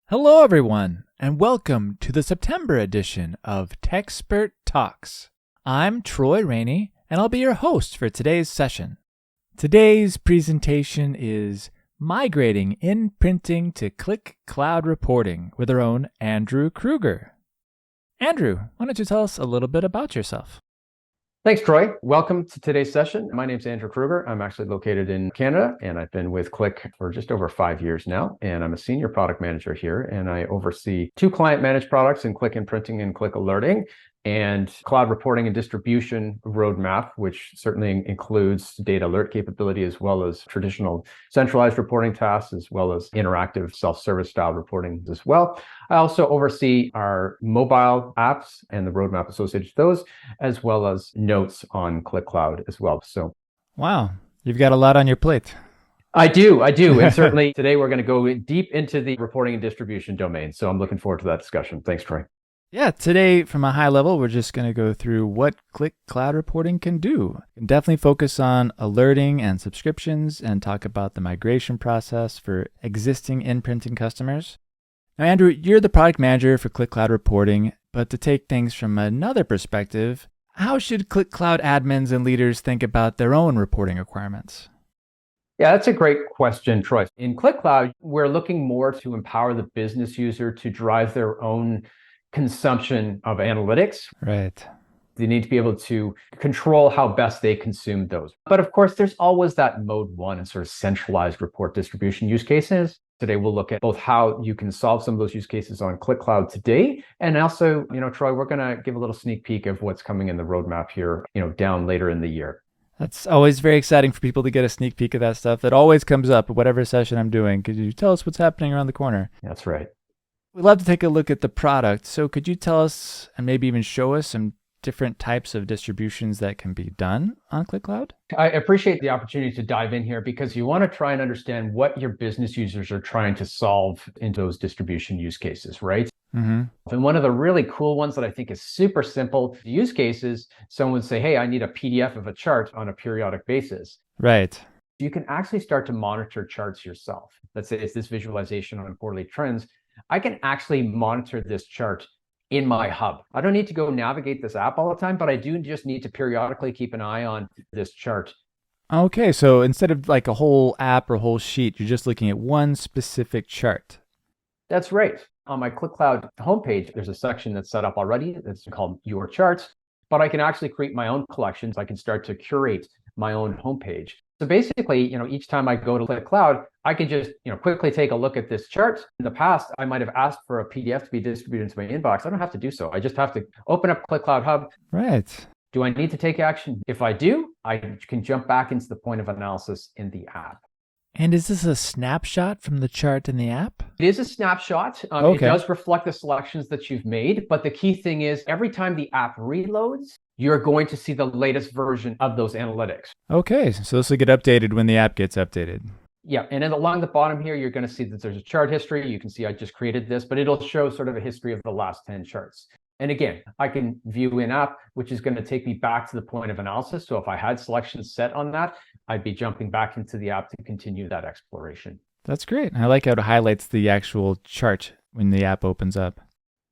Hello, everyone, and welcome to the September edition of Techspert Talks. I'm Troy Rainey, and I'll be your host for today's session. Today's presentation is Migrating NPrinting to Qlik Cloud Reporting with our own Andrew Kruger. Andrew, why don't you tell us a little bit about yourself? Thanks, Troy. Welcome to today's session. My name is Andrew Kruger. I'm actually located in Canada, and I've been with Qlik for just over 5 years now. And I'm a senior product manager here, and I oversee two client-managed products in Qlik NPrinting and Qlik Alerting, and cloud reporting and distribution roadmap, which certainly includes data alert capability, as well as traditional centralized reporting tasks, as well as interactive self-service style reporting as well. I also oversee our mobile apps and the roadmap associated with those, as well as notes on Qlik Cloud as well. So, wow, you've got a lot on your plate. I do. And certainly today we're going to go deep into the reporting and distribution domain. So I'm looking forward to that discussion. Thanks, Troy. Yeah, today from a high level, we're just going to go through what Qlik Cloud Reporting can do. We can definitely focus on alerting and subscriptions and talk about the migration process for existing NPrinting customers. Now, Andrew, you're the product manager for Qlik Cloud Reporting, but to take things from another perspective, how should Qlik Cloud admins and leaders think about their own reporting requirements? Yeah, that's a great question, Troy. In Qlik Cloud, we're looking more to empower the business user to drive their own consumption of analytics. Right. They need to be able to control how best they consume those. But of course, there's always that mode one and sort of centralized report distribution use cases. Today, we'll look at both how you can solve some of those use cases on Qlik Cloud today. And also, Troy, we're going to give a little sneak peek of what's coming in the roadmap here, down later in the year. That's always very exciting for people to get a sneak peek of that stuff. That always comes up at whatever session I'm doing. Could you tell us what's happening around the corner? That's right. We'd love to take a look at the product. So could you tell us and maybe even show us some different types of distributions that can be done on Qlik Cloud? I appreciate the opportunity to dive in here because you want to try and understand what your business users are trying to solve in those distribution use cases, right? Mm-hmm. And one of the really cool ones that I think is super simple use cases, someone would say, hey, I need a PDF of a chart on a periodic basis. Right. You can actually start to monitor charts yourself. Let's say it's this visualization on quarterly trends. I can actually monitor this chart in my hub. I don't need to go navigate this app all the time, but I do just need to periodically keep an eye on this chart. Okay, so instead of like a whole app or a whole sheet, you're just looking at one specific chart. That's right. On my Qlik Cloud homepage, there's a section that's set up already that's called Your Charts, but I can actually create my own collections. I can start to curate my own homepage. So basically, each time I go to Qlik Cloud, I can just, quickly take a look at this chart. In the past, I might have asked for a PDF to be distributed into my inbox. I don't have to do so. I just have to open up Qlik Cloud Hub. Right. Do I need to take action? If I do, I can jump back into the point of analysis in the app. And is this a snapshot from the chart in the app? It is a snapshot. Okay. It does reflect the selections that you've made. But the key thing is every time the app reloads, you're going to see the latest version of those analytics. Okay, so this will get updated when the app gets updated. Yeah, and then along the bottom here, you're going to see that there's a chart history. You can see I just created this, but it'll show sort of a history of the last 10 charts. And again, I can view in app, which is going to take me back to the point of analysis. So if I had selections set on that, I'd be jumping back into the app to continue that exploration. That's great. I like how it highlights the actual chart when the app opens up.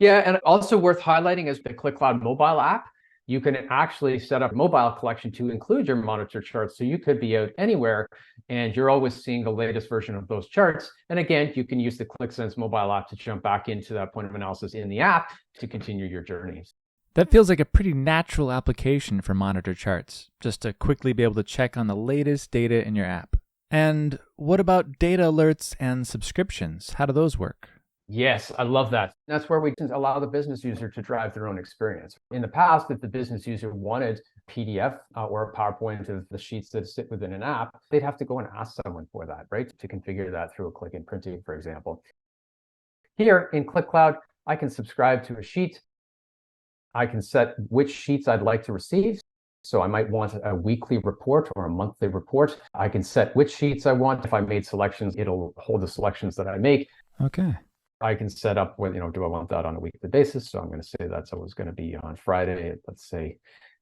Yeah, and also worth highlighting is the Qlik Cloud mobile app. You can actually set up a mobile collection to include your monitor charts. So you could be out anywhere and you're always seeing the latest version of those charts. And again, you can use the QlikSense mobile app to jump back into that point of analysis in the app to continue your journeys. That feels like a pretty natural application for monitor charts, just to quickly be able to check on the latest data in your app. And what about data alerts and subscriptions? How do those work? Yes, I love that. That's where we can allow the business user to drive their own experience. In the past, if the business user wanted PDF or a PowerPoint of the sheets that sit within an app, they'd have to go and ask someone for that, right? To configure that through a Qlik NPrinting, for example. Here in Qlik Cloud, I can subscribe to a sheet. I can set which sheets I'd like to receive. So I might want a weekly report or a monthly report. I can set which sheets I want. If I made selections, it'll hold the selections that I make. Okay. I can set up with, do I want that on a weekly basis? So I'm going to say that's always going to be on Friday at, let's say,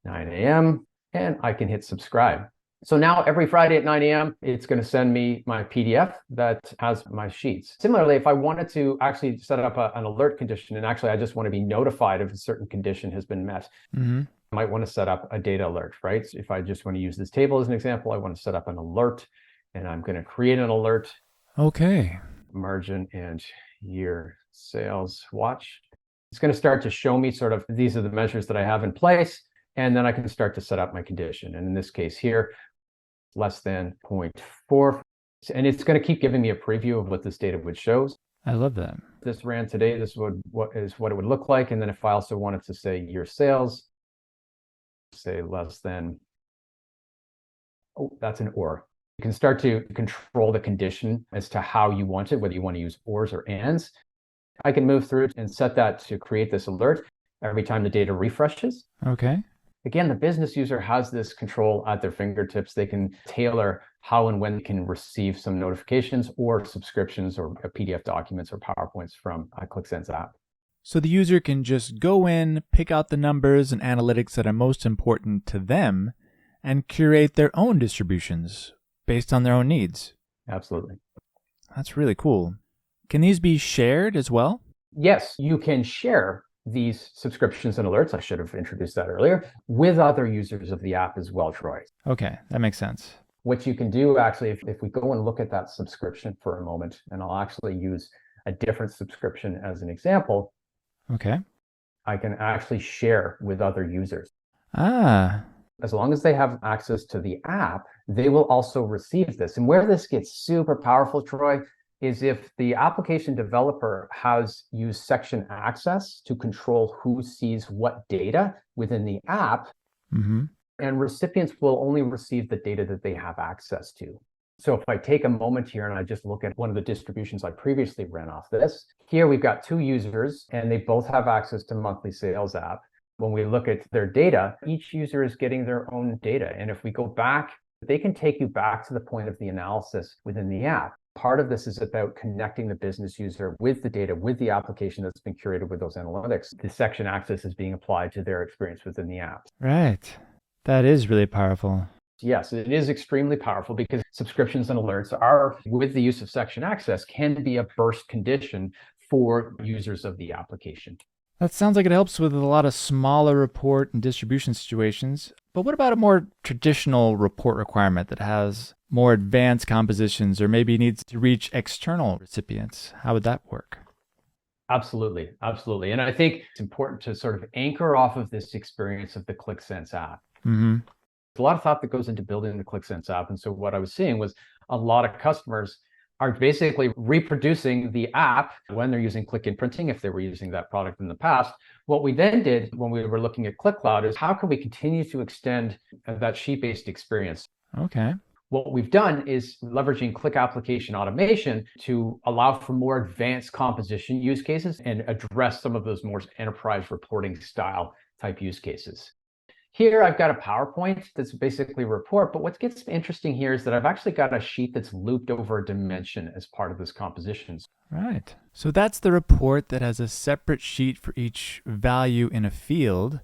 9 a.m. And I can hit subscribe. So now every Friday at 9 a.m., it's going to send me my PDF that has my sheets. Similarly, if I wanted to actually set up an alert condition, and actually I just want to be notified if a certain condition has been met, I might want to set up a data alert, right? So if I just want to use this table as an example, I want to set up an alert, and I'm going to create an alert. Okay. Margin and year sales watch. It's going to start to show me sort of these are the measures that I have in place, and then I can start to set up my condition. And in this case here, less than 0.4. And it's going to keep giving me a preview of what this data would show. I love that. This ran today. This would what it would look like. And then if I also wanted to say year sales, say less than, oh, that's an or. You can start to control the condition as to how you want it, whether you want to use ors or ands. I can move through and set that to create this alert every time the data refreshes. Okay. Again, the business user has this control at their fingertips. They can tailor how and when they can receive some notifications or subscriptions or PDF documents or PowerPoints from a QlikSense app. So the user can just go in, pick out the numbers and analytics that are most important to them, and curate their own distributions based on their own needs. Absolutely. That's really cool. Can these be shared as well? Yes, you can share these subscriptions and alerts, I should have introduced that earlier, with other users of the app as well, Troy. Okay, that makes sense. What you can do actually, if we go and look at that subscription for a moment, and I'll actually use a different subscription as an example. Okay. I can actually share with other users. Ah. As long as they have access to the app, they will also receive this. And where this gets super powerful, Troy, is if the application developer has used section access to control who sees what data within the app, and recipients will only receive the data that they have access to. So if I take a moment here and I just look at one of the distributions I previously ran off this, here we've got two users and they both have access to monthly sales app. When we look at their data, each user is getting their own data. And if we go back, they can take you back to the point of the analysis within the app. Part of this is about connecting the business user with the data, with the application that's been curated with those analytics. The section access is being applied to their experience within the app. Right. That is really powerful. Yes, it is extremely powerful because subscriptions and alerts are, with the use of section access, can be a burst condition for users of the application. That sounds like it helps with a lot of smaller report and distribution situations. But what about a more traditional report requirement that has more advanced compositions or maybe needs to reach external recipients? How would that work? Absolutely. Absolutely. And I think it's important to sort of anchor off of this experience of the QlikSense app. There's a lot of thought that goes into building the QlikSense app. And so what I was seeing was a lot of customers are basically reproducing the app when they're using Qlik NPrinting, if they were using that product in the past. What we then did when we were looking at Qlik Cloud is how can we continue to extend that sheet-based experience? Okay. What we've done is leveraging Qlik application automation to allow for more advanced composition use cases and address some of those more enterprise reporting style type use cases. Here, I've got a PowerPoint that's basically a report, but what gets interesting here is that I've actually got a sheet that's looped over a dimension as part of this composition. Right. So that's the report that has a separate sheet for each value in a field.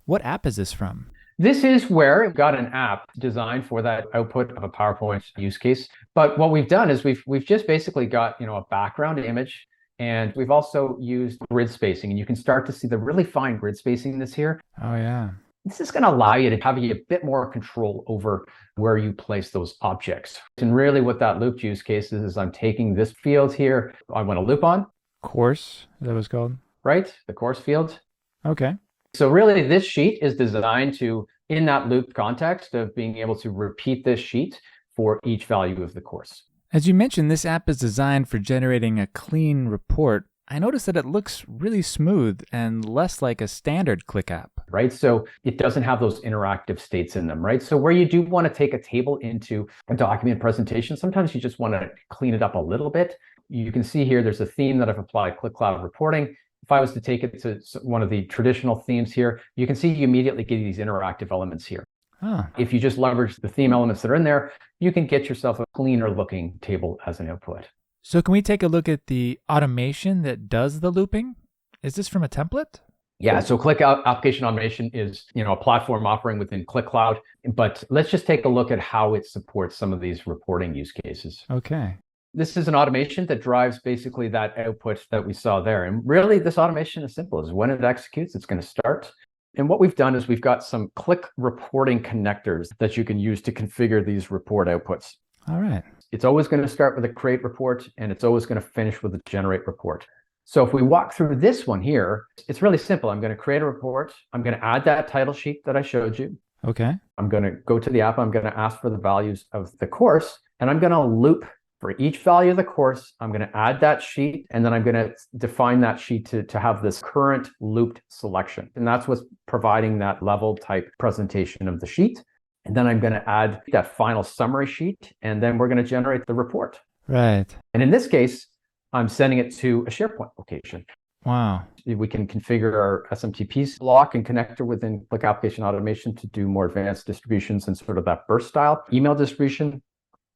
What app is this from? This is where we've got an app designed for that output of a PowerPoint use case. But what we've done is we've just basically got, a background image, and we've also used grid spacing, and you can start to see the really fine grid spacing that's here. Oh, yeah. This is going to allow you to have a bit more control over where you place those objects. And really what that looped use case is I'm taking this field here, I want to loop on. Course, that was called? Right, the course field. Okay. So really this sheet is designed to, in that loop context of being able to repeat this sheet for each value of the course. As you mentioned, this app is designed for generating a clean report. I noticed that it looks really smooth and less like a standard Qlik app. Right, so it doesn't have those interactive states in them, right? So where you do want to take a table into a document presentation, sometimes you just want to clean it up a little bit. You can see here, there's a theme that I've applied, Qlik Cloud Reporting. If I was to take it to one of the traditional themes here, you can see you immediately get these interactive elements here. Huh. If you just leverage the theme elements that are in there, you can get yourself a cleaner looking table as an output. So can we take a look at the automation that does the looping? Is this from a template? Yeah, so Application Automation is, a platform offering within Qlik Cloud, but let's just take a look at how it supports some of these reporting use cases. Okay. This is an automation that drives basically that output that we saw there. And really, this automation is simple. Is when it executes, it's going to start. And what we've done is we've got some Qlik reporting connectors that you can use to configure these report outputs. All right. It's always going to start with a create report, and it's always going to finish with a generate report. So if we walk through this one here, it's really simple. I'm going to create a report. I'm going to add that title sheet that I showed you. Okay. I'm going to go to the app. I'm going to ask for the values of the course, and I'm going to loop for each value of the course. I'm going to add that sheet, and then I'm going to define that sheet to have this current looped selection. And that's what's providing that level type presentation of the sheet. And then I'm going to add that final summary sheet, and then we're going to generate the report. Right. And in this case, I'm sending it to a SharePoint location. Wow. We can configure our SMTP block and connector within Qlik Application Automation to do more advanced distributions and sort of that burst style email distribution.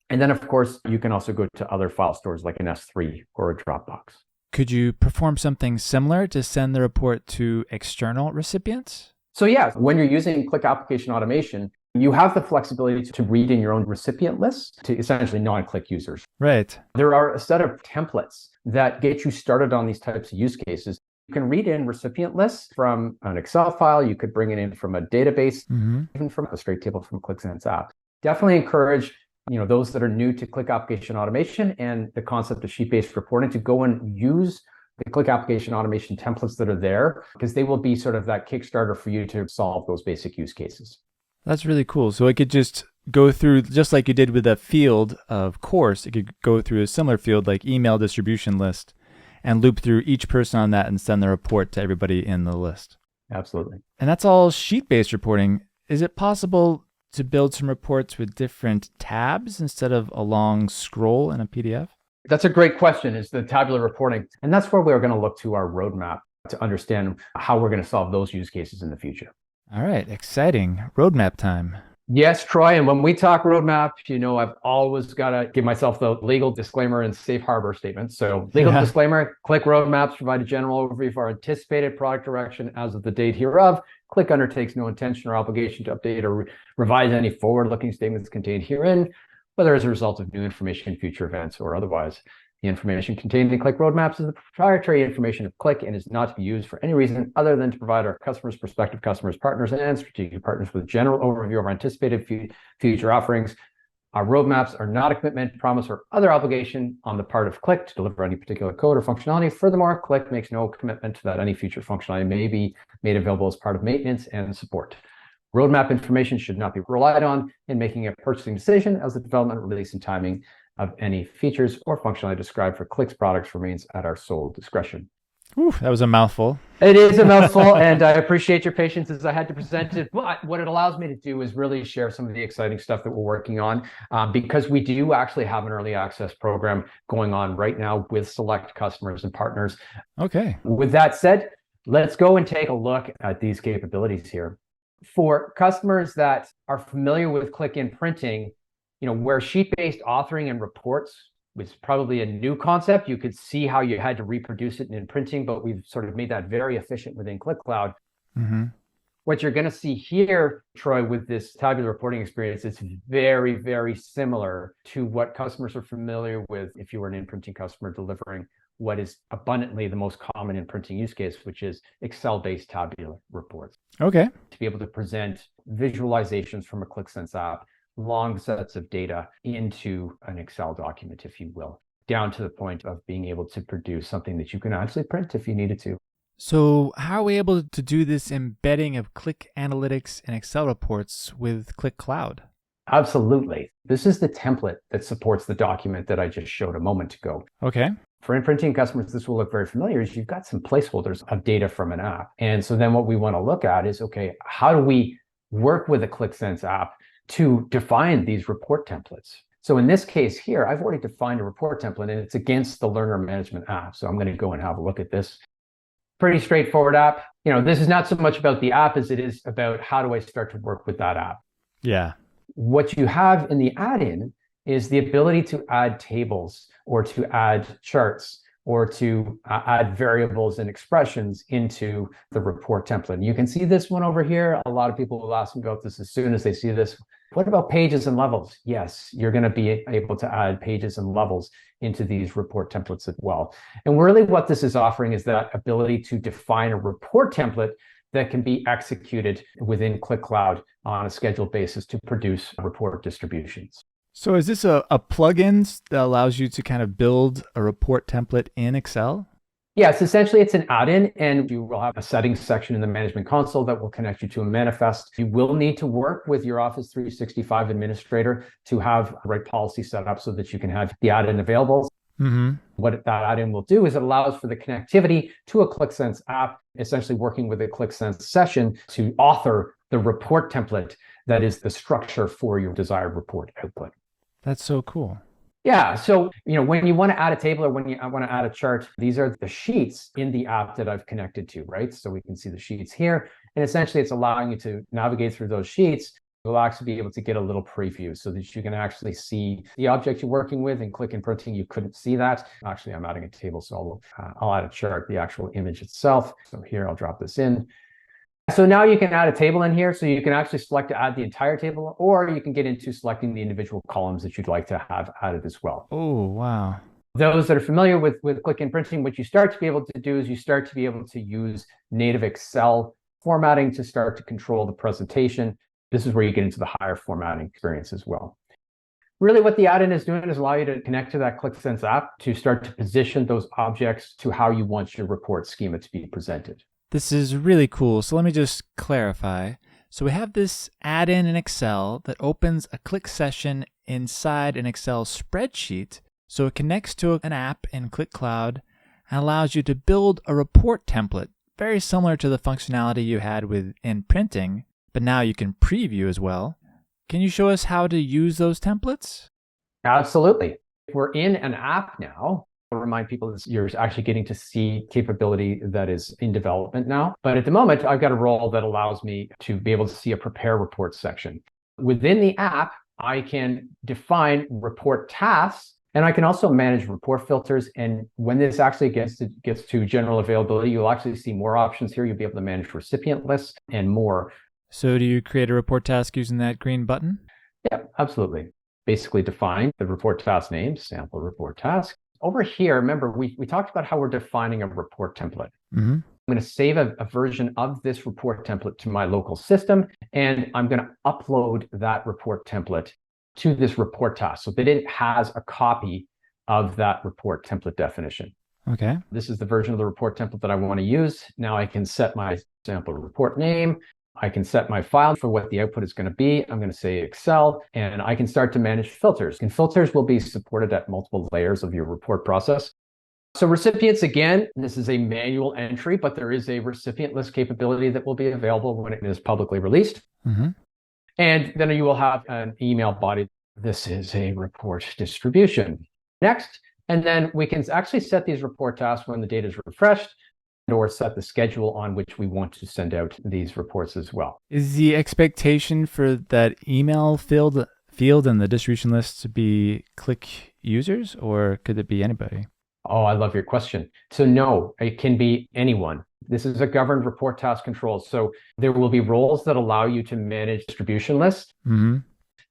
And then, of course, you can also go to other file stores like an S3 or a Dropbox. Could you perform something similar to send the report to external recipients? So yeah, when you're using Qlik Application Automation, you have the flexibility to read in your own recipient list to essentially non-Qlik users. Right. There are a set of templates that get you started on these types of use cases. You can read in recipient lists from an Excel file. You could bring it in from a database, even from a straight table from QlikSense app. Definitely encourage those that are new to Qlik Application Automation and the concept of sheet-based reporting to go and use the Qlik Application Automation templates that are there, because they will be sort of that Kickstarter for you to solve those basic use cases. That's really cool. So it could just go through, just like you did with a field of course, it could go through a similar field like email distribution list and loop through each person on that and send the report to everybody in the list. Absolutely. And that's all sheet-based reporting. Is it possible to build some reports with different tabs instead of a long scroll in a PDF? That's a great question, is the tabular reporting. And that's where we're going to look to our roadmap to understand how we're going to solve those use cases in the future. All right, exciting. Roadmap time. Yes, Troy. And when we talk roadmap, I've always got to give myself the legal disclaimer and safe harbor statement. So legal disclaimer, Qlik roadmaps provide a general overview of our anticipated product direction as of the date hereof. Qlik undertakes no intention or obligation to update or revise any forward-looking statements contained herein, whether as a result of new information, future events, or otherwise. The information contained in Qlik roadmaps is the proprietary information of Qlik and is not to be used for any reason other than to provide our customers, prospective customers, partners, and strategic partners with a general overview of our anticipated future offerings. Our roadmaps are not a commitment, promise, or other obligation on the part of Qlik to deliver any particular code or functionality. Furthermore, Qlik makes no commitment that any future functionality may be made available as part of maintenance and support. Roadmap information should not be relied on in making a purchasing decision, as the development, release, and timing of any features or functionality described for Qlik's products remains at our sole discretion. Ooh, that was a mouthful. It is a mouthful, and I appreciate your patience as I had to present it. But what it allows me to do is really share some of the exciting stuff that we're working on, because we do actually have an early access program going on right now with select customers and partners. Okay. With that said, let's go and take a look at these capabilities here. For customers that are familiar with Qlik NPrinting, where sheet-based authoring and reports was probably a new concept. You could see how you had to reproduce it in NPrinting, but we've sort of made that very efficient within Qlik Cloud. What you're going to see here, Troy, with this tabular reporting experience, is very, very similar to what customers are familiar with if you were an NPrinting customer delivering what is abundantly the most common NPrinting use case, which is Excel-based tabular reports. Okay. To be able to present visualizations from a QlikSense app, long sets of data into an Excel document, if you will, down to the point of being able to produce something that you can actually print if you needed to. So how are we able to do this embedding of Qlik Analytics and Excel reports with Qlik Cloud? Absolutely. This is the template that supports the document that I just showed a moment ago. Okay. For NPrinting customers, this will look very familiar. Is you've got some placeholders of data from an app. And so then what we want to look at is, okay, how do we work with a QlikSense app to define these report templates? So in this case here, I've already defined a report template, and it's against the learner management app. So I'm going to go and have a look at this. Pretty straightforward app. This is not so much about the app as it is about how do I start to work with that app. Yeah. What you have in the add-in is the ability to add tables or to add charts or to add variables and expressions into the report template. And you can see this one over here. A lot of people will ask me about this as soon as they see this. What about pages and levels? Yes, you're going to be able to add pages and levels into these report templates as well. And really what this is offering is that ability to define a report template that can be executed within Qlik Cloud on a scheduled basis to produce report distributions. So is this a plugin that allows you to kind of build a report template in Excel? Yes, essentially it's an add-in, and you will have a settings section in the management console that will connect you to a manifest. You will need to work with your Office 365 administrator to have the right policy set up so that you can have the add-in available. What that add-in will do is it allows for the connectivity to a QlikSense app, essentially working with a QlikSense session to author the report template that is the structure for your desired report output. That's so cool. Yeah, so when you want to add a table or when you want to add a chart, these are the sheets in the app that I've connected to, right? So we can see the sheets here, and essentially it's allowing you to navigate through those sheets. You'll actually be able to get a little preview so that you can actually see the object you're working with. In Qlik and Printing, you couldn't see that. Actually, I'm adding a table, so I'll add a chart, the actual image itself. So here, I'll drop this in. So now you can add a table in here. So you can actually select to add the entire table, or you can get into selecting the individual columns that you'd like to have added as well. Oh, wow. Those that are familiar with Qlik and Printing, what you start to be able to do is you start to be able to use native Excel formatting to start to control the presentation. This is where you get into the higher formatting experience as well. Really what the add-in is doing is allow you to connect to that QlikSense app to start to position those objects to how you want your report schema to be presented. This is really cool. So let me just clarify. So we have this add-in in Excel that opens a Qlik session inside an Excel spreadsheet. So it connects to an app in Qlik Cloud and allows you to build a report template, very similar to the functionality you had with NPrinting, but now you can preview as well. Can you show us how to use those templates? Absolutely. We're in an app now. I'll remind people that you're actually getting to see capability that is in development now. But at the moment, I've got a role that allows me to be able to see a prepare report section. Within the app, I can define report tasks, and I can also manage report filters. And when this actually gets to general availability, you'll actually see more options here. You'll be able to manage recipient lists and more. So do you create a report task using that green button? Yeah, absolutely. Basically define the report task name, sample report task. Over here, remember, we talked about how we're defining a report template. I'm going to save a version of this report template to my local system, and I'm going to upload that report template to this report task so that it has a copy of that report template definition. Okay. This is the version of the report template that I want to use. Now I can set my sample report name. I can set my file for what the output is going to be. I'm going to say Excel, and I can start to manage filters. And filters will be supported at multiple layers of your report process. So recipients, again, this is a manual entry, but there is a recipient list capability that will be available when it is publicly released. And then you will have an email body. This is a report distribution. Next, and then we can actually set these report tasks when the data is refreshed, or set the schedule on which we want to send out these reports as well. Is the expectation for that email field in the distribution list to be Qlik users, or could it be anybody? Oh, I love your question. So no, it can be anyone. This is a governed report task control. So there will be roles that allow you to manage distribution lists.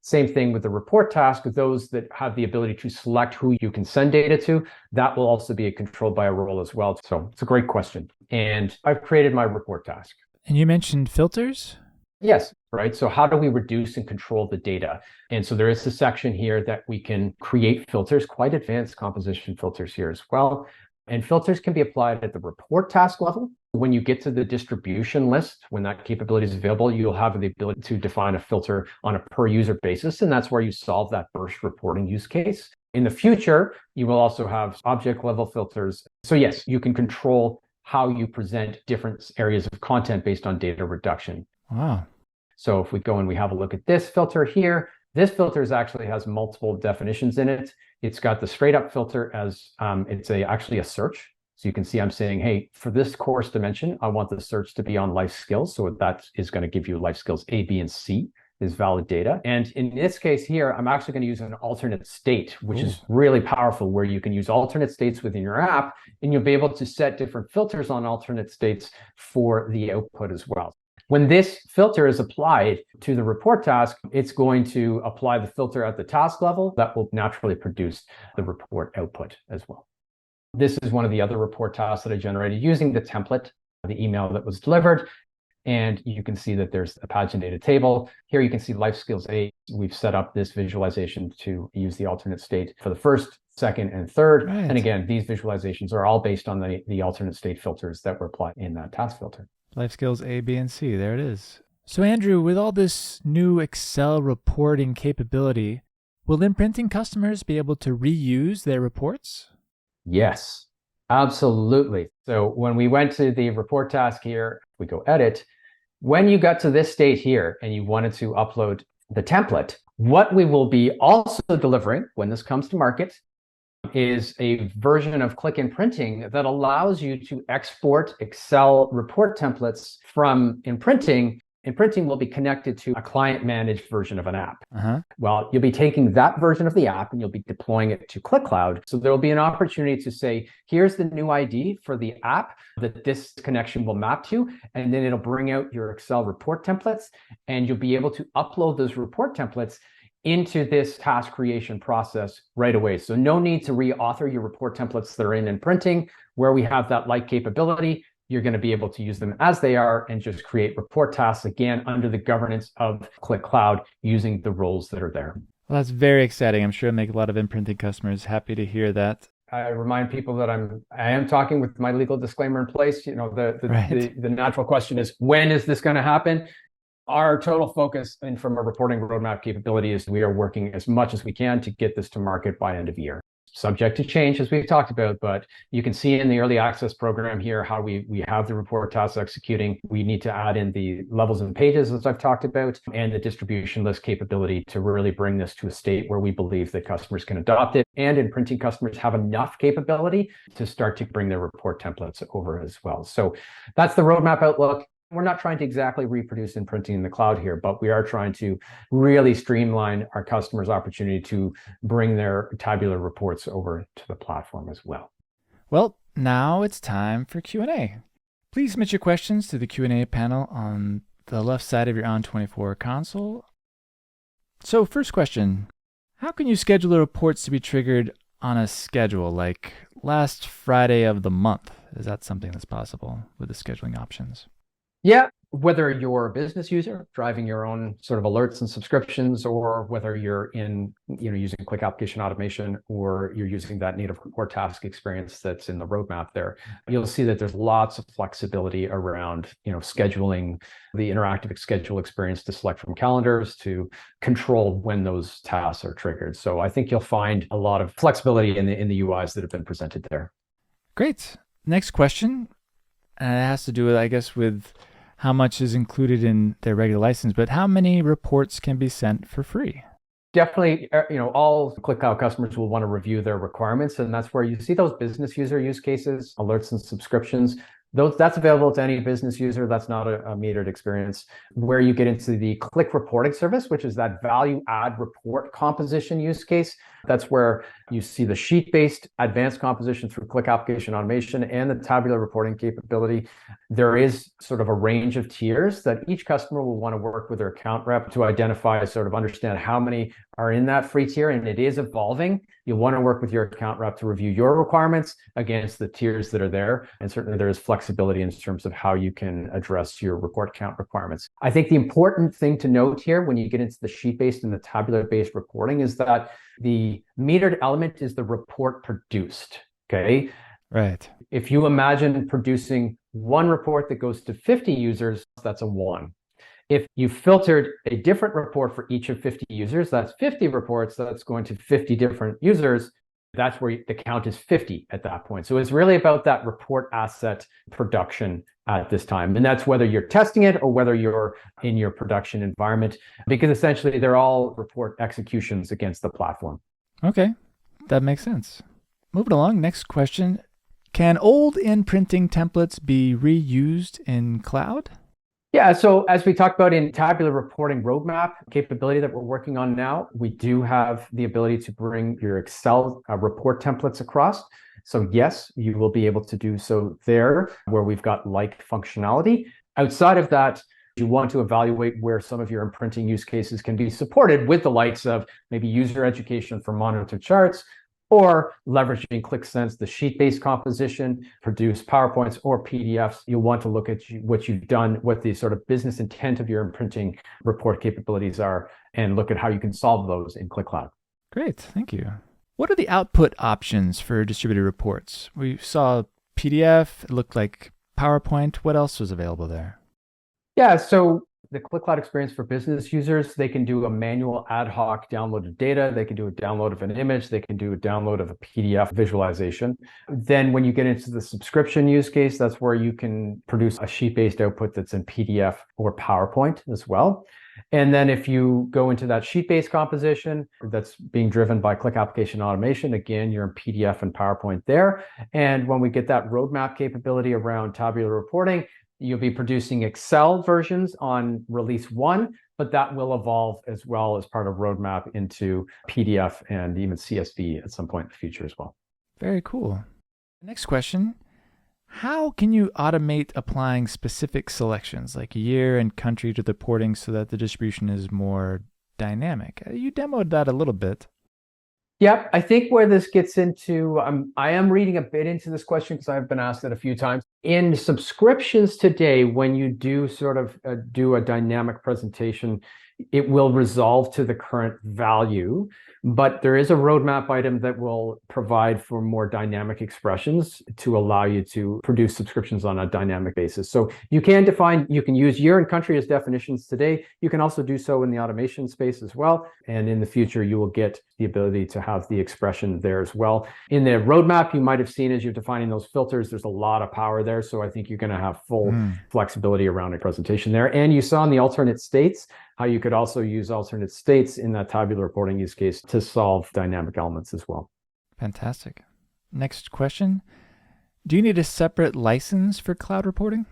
Same thing with the report task. Those that have the ability to select who you can send data to, that will also be controlled by a role as well. So it's a great question. And I've created my report task. And you mentioned filters? Yes, right. So how do we reduce and control the data? And so there is a section here that we can create filters, quite advanced composition filters here as well. And filters can be applied at the report task level. When you get to the distribution list, when that capability is available, you'll have the ability to define a filter on a per user basis. And that's where you solve that burst reporting use case. In the future, you will also have object level filters. So yes, you can control how you present different areas of content based on data reduction. Wow. So if we go and we have a look at this filter here, this filter actually has multiple definitions in it. It's got the straight up filter as it's actually a search. So you can see I'm saying, hey, for this course dimension, I want the search to be on life skills. So that is going to give you life skills A, B, and C is valid data. And in this case here, I'm actually going to use an alternate state, which is really powerful, where you can use alternate states within your app, and you'll be able to set different filters on alternate states for the output as well. When this filter is applied to the report task, it's going to apply the filter at the task level that will naturally produce the report output as well. This is one of the other report tasks that I generated using the template, the email that was delivered. And you can see that there's a paginated table. Here you can see life skills 8. We've set up this visualization to use the alternate state for the first, second, and third. Right. And again, these visualizations are all based on the alternate state filters that were applied in that task filter. Life skills A, B, and C. There it is. So Andrew, with all this new Excel reporting capability, will NPrinting customers be able to reuse their reports? Yes, absolutely. So when we went to the report task here, we go edit. When you got to this state here and you wanted to upload the template, what we will be also delivering when this comes to market is a version of Qlik NPrinting that allows you to export Excel report templates from NPrinting. NPrinting will be connected to a client-managed version of an app. Well, you'll be taking that version of the app and you'll be deploying it to Qlik Cloud. So there will be an opportunity to say, here's the new ID for the app that this connection will map to, and then it'll bring out your Excel report templates, and you'll be able to upload those report templates into this task creation process right away. So no need to re-author your report templates that are in NPrinting. Where we have that light capability, you're going to be able to use them as they are and just create report tasks, again, under the governance of Qlik Cloud using the roles that are there. Well, that's very exciting. I'm sure it'll make a lot of NPrinting customers happy to hear that. I remind people that I am talking with my legal disclaimer in place. You know, the natural question is, when is this going to happen? Our total focus and from a reporting roadmap capability is we are working as much as we can to get this to market by end of year. Subject to change, as we've talked about, but you can see in the early access program here how we have the report tasks executing. We need to add in the levels and pages, as I've talked about, and the distribution list capability to really bring this to a state where we believe that customers can adopt it. And NPrinting customers have enough capability to start to bring their report templates over as well. So that's the roadmap outlook. We're not trying to exactly reproduce NPrinting in the cloud here, but we are trying to really streamline our customers' opportunity to bring their tabular reports over to the platform as well. Well, now it's time for Q&A. Please submit your questions to the Q&A panel on the left side of your On24 console. So first question, how can you schedule the reports to be triggered on a schedule, like last Friday of the month? Is that something that's possible with the scheduling options? Yeah, whether you're a business user driving your own sort of alerts and subscriptions, or whether you're using Qlik Application Automation, or you're using that native report task experience that's in the roadmap there, you'll see that there's lots of flexibility around scheduling the interactive schedule experience to select from calendars to control when those tasks are triggered. So I think you'll find a lot of flexibility in the UIs that have been presented there. Great. Next question, and it has to do with, I guess, with how much is included in their regular license, but how many reports can be sent for free? Definitely, all Qlik Cloud customers will want to review their requirements, and that's where you see those business user use cases, alerts and subscriptions. That's available to any business user. That's not a metered experience. Where you get into the Qlik reporting service, which is that value add report composition use case, that's where you see the sheet-based advanced composition through Qlik Application Automation and the tabular reporting capability. There is sort of a range of tiers that each customer will want to work with their account rep to identify, sort of understand how many are in that free tier, and it is evolving. You'll want to work with your account rep to review your requirements against the tiers that are there. And certainly there is flexibility in terms of how you can address your report count requirements. I think the important thing to note here when you get into the sheet-based and the tabular-based reporting is that the metered element is the report produced, okay? Right. If you imagine producing one report that goes to 50 users, that's a 1. If you filtered a different report for each of 50 users, that's 50 reports, that's going to 50 different users. That's where the count is 50 at that point. So it's really about that report asset production at this time. And that's whether you're testing it or whether you're in your production environment, because essentially they're all report executions against the platform. Okay, that makes sense. Moving along, next question. Can old NPrinting templates be reused in cloud? Yeah, so as we talked about in tabular reporting roadmap capability that we're working on now, we do have the ability to bring your Excel report templates across. So yes, you will be able to do so there where we've got like functionality. Outside of that, you want to evaluate where some of your imprinting use cases can be supported with the likes of maybe user education for monitor charts, or leveraging QlikSense, the sheet-based composition, produce PowerPoints or PDFs. You'll want to look at what you've done, what the sort of business intent of your imprinting report capabilities are, and look at how you can solve those in Qlik Cloud. Great, thank you. What are the output options for distributed reports? We saw PDF, it looked like PowerPoint. What else was available there? Yeah, so the Qlik Cloud experience for business users, they can do a manual ad hoc download of data. They can do a download of an image. They can do a download of a PDF visualization. Then when you get into the subscription use case, that's where you can produce a sheet-based output that's in PDF or PowerPoint as well. And then if you go into that sheet-based composition that's being driven by Qlik Application Automation, again, you're in PDF and PowerPoint there. And when we get that roadmap capability around tabular reporting, you'll be producing Excel versions on release 1, but that will evolve as well as part of roadmap into PDF and even CSV at some point in the future as well. Very cool. Next question. How can you automate applying specific selections like year and country to the reporting so that the distribution is more dynamic? You demoed that a little bit. Yep, I think where this gets into, I am reading a bit into this question because I've been asked it a few times. In subscriptions today, when you do sort of do a dynamic presentation, it will resolve to the current value, but there is a roadmap item that will provide for more dynamic expressions to allow you to produce subscriptions on a dynamic basis. So you can use year and country as definitions today. You can also do so in the automation space as well. And in the future, you will get the ability to have the expression there as well. In the roadmap, you might have seen as you're defining those filters, there's a lot of power there. So I think you're going to have full flexibility around a presentation there. And you saw in the alternate states, how you could also use alternate states in that tabular reporting use case to solve dynamic elements as well. Fantastic. Next question. Do you need a separate license for cloud reporting?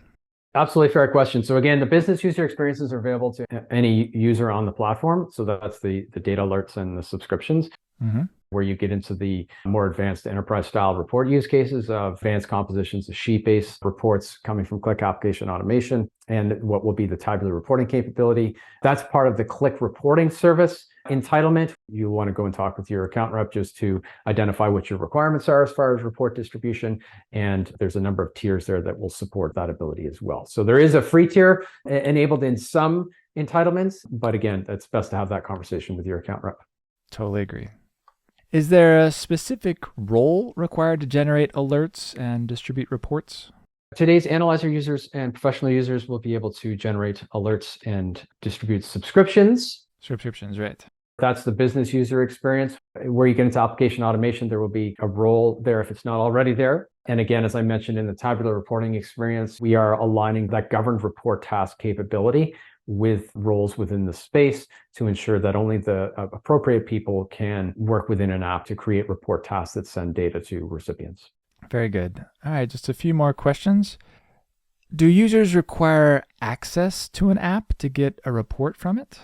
Absolutely fair question. So again, the business user experiences are available to any user on the platform. So that's the data alerts and the subscriptions. Where you get into the more advanced enterprise style report use cases of advanced compositions of sheet-based reports coming from Qlik Application Automation and what will be the tabular reporting capability. That's part of the Qlik reporting service entitlement. You want to go and talk with your account rep just to identify what your requirements are as far as report distribution. And there's a number of tiers there that will support that ability as well. So there is a free tier enabled in some entitlements, but again, it's best to have that conversation with your account rep. Totally agree. Is there a specific role required to generate alerts and distribute reports? Today's analyzer users and professional users will be able to generate alerts and distribute subscriptions. Subscriptions, right. That's the business user experience. Where you get into application automation, there will be a role there if it's not already there. And again, as I mentioned in the tabular reporting experience, we are aligning that governed report task capability with roles within the space to ensure that only the appropriate people can work within an app to create report tasks that send data to recipients. Very good. All right, just a few more questions. Do users require access to an app to get a report from it?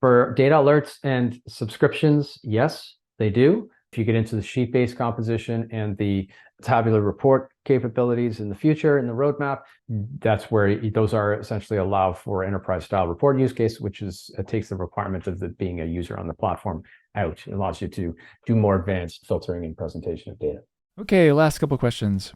For data alerts and subscriptions, yes, they do. If you get into the sheet-based composition and the tabular report capabilities in the future, in the roadmap, that's where those are essentially allow for enterprise style report use case, which is takes the requirement of being a user on the platform out. It allows you to do more advanced filtering and presentation of data. Okay, last couple questions.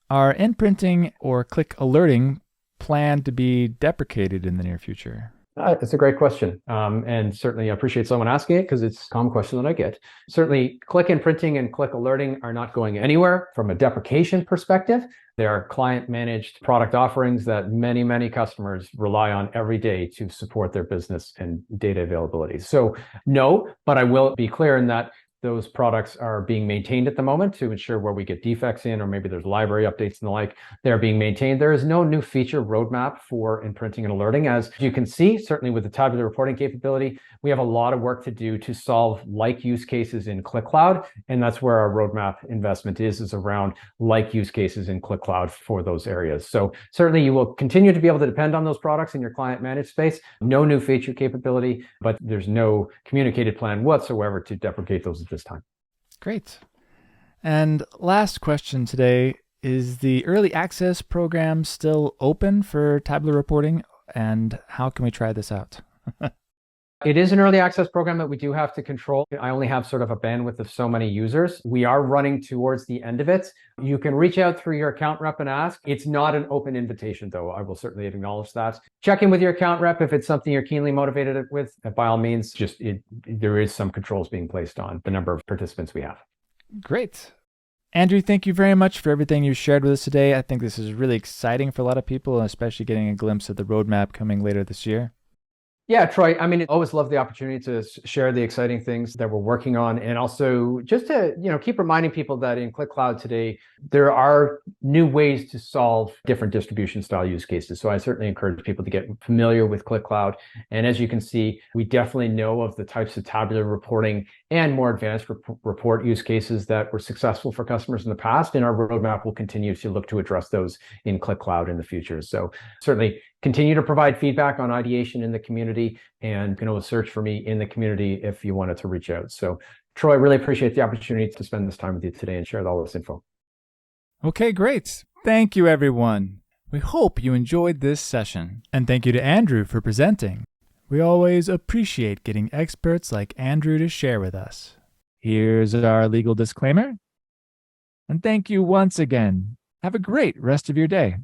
Are NPrinting or Qlik Alerting planned to be deprecated in the near future? It's a great question. And certainly I appreciate someone asking it because it's a common question that I get. Certainly Qlik NPrinting and Qlik Alerting are not going anywhere from a deprecation perspective. They are client managed product offerings that many, many customers rely on every day to support their business and data availability. So no, but I will be clear in that those products are being maintained at the moment to ensure where we get defects in, or maybe there's library updates and the like, they're being maintained. There is no new feature roadmap for NPrinting and alerting. As you can see, certainly with the tabular reporting capability, we have a lot of work to do to solve like use cases in Qlik Cloud. And that's where our roadmap investment is around like use cases in Qlik Cloud for those areas. So certainly you will continue to be able to depend on those products in your client managed space. No new feature capability, but there's no communicated plan whatsoever to deprecate those at this time. Great. And last question today, is the early access program still open for tabular reporting, and how can we try this out? It is an early access program that we do have to control. I only have sort of a bandwidth of so many users. We are running towards the end of it. You can reach out through your account rep and ask. It's not an open invitation, though. I will certainly acknowledge that. Check in with your account rep if it's something you're keenly motivated with. By all means, there is some controls being placed on the number of participants we have. Great. Andrew, thank you very much for everything you shared with us today. I think this is really exciting for a lot of people, especially getting a glimpse of the roadmap coming later this year. Yeah, Troy, I mean, I always love the opportunity to share the exciting things that we're working on. And also just to, keep reminding people that in Qlik Cloud today, there are new ways to solve different distribution style use cases. So I certainly encourage people to get familiar with Qlik Cloud. And as you can see, we definitely know of the types of tabular reporting and more advanced report use cases that were successful for customers in the past. And our roadmap will continue to look to address those in Qlik Cloud in the future. So certainly continue to provide feedback on ideation in the community, and you can always search for me in the community if you wanted to reach out. So Troy, really appreciate the opportunity to spend this time with you today and share all this info. Okay, great. Thank you, everyone. We hope you enjoyed this session. And thank you to Andrew for presenting. We always appreciate getting experts like Andrew to share with us. Here's our legal disclaimer. And thank you once again. Have a great rest of your day.